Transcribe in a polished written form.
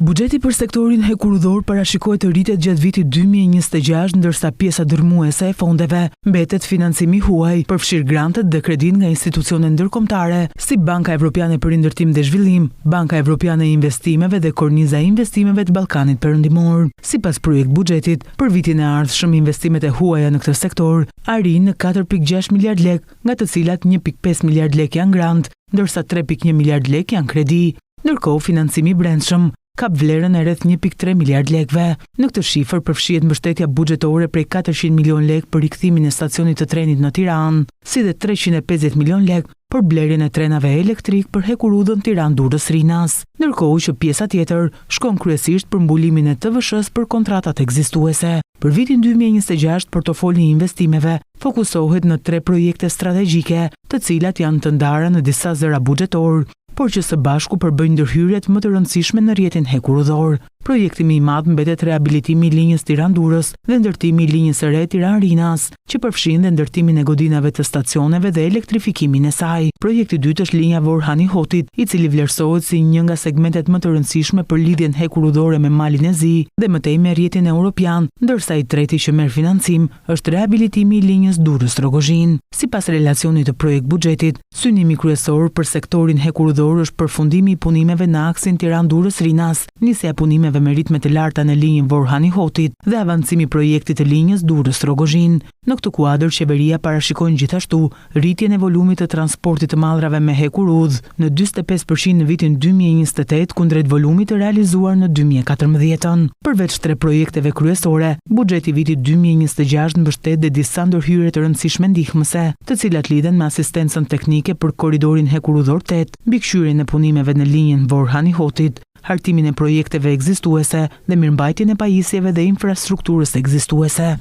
Buxheti për sektorin hekurudhor parashikohet të rritet gjatë vitit 2026, ndërsa pjesa dërmuese e fondeve mbetet financimi huaj, përfshir grantet dhe kredit nga institucione ndërkombëtare, si Banka Evropiane për Rindërtim dhe Zhvillim, Banka Evropiane e Investimeve dhe Korniza e Investimeve të Ballkanit Perëndimor. Sipas projekt buxhetit, për vitin e ardhshëm investimet e huaja në këtë sektor arrin në 4.6 miliard lek, nga të cilat 1.5 miliard lek janë grant, ndërsa 3.1 miliard lek janë kredi. Ndërkohë, financimi i brendshëm ka vlerën e rreth 1.3 miliard lekëve. Në këtë shifër përfshihet mbështetja buxhetore prej 400 milion lek për rikthimin e stacionit të trenit në Tiranë, si dhe 350 milion lek për blerjen e trenave elektrik për hekurudhën Tiranë-Durrës-Rinas, ndërkohë që pjesa tjetër shkon kryesisht për mbulimin e TVSH-s për kontratat ekzistuese. Për vitin 2026, portofoli i investimeve fokusohet në 3 projekte strategjike, të cilat janë të ndara në disa zëra buxhetor, por që së bashku përbëjnë ndërhyrjet më të rëndësishme në rrjetin hekurudhor. Projekti më i madh mbetet rehabilitimi i linjës Tiranë-Durrës dhe ndërtimi i linjës së re Tiranë-Rinas, që përfshin dhe ndërtimin e godinave të stacioneve dhe elektrifikimin e saj. Projekti i dytë është linja Vorrhani-Hotit, i cili vlerësohet si një nga segmentet më të rëndësishme për lidhjen hekurudhore me Malin e Zi dhe mëtej me rrjetin evropian, ndërsa i treti që merr financim është rehabilitimi i linjës Durrës-Rogozhin. Sipas relacionit të projekt buxhetit, synimi kryesor për sektorin hekurudhor është përfundimi i punimeve në aksin Tiranë-Durrës-Rinas, nisja e punimeve me ritme të larta në linjën Vorrhani-Hotit dhe avancimi i projektit të linjës Durrës-Rogozhin. Në këtë kuadër, qeveria parashikon gjithashtu rritjen e volumit të transportit të mallrave me hekurudh në 45% në vitin 2028 kundrejt volumit të realizuar në 2014. Përveç 3 projekteve kryesore, buxheti i vitit 2026 mbështet dhe disa ndërhyrje të rëndësishme ndihmëse, të cilat lidhen me asistencën teknike për korridorin hekurudhor 8, mbikëqyrjen e punimeve në linjën Vorrhani-Hotit, hartimin e projekteve ekzistuese dhe mirëmbajtjen e pajisjeve dhe infrastrukturës ekzistuese.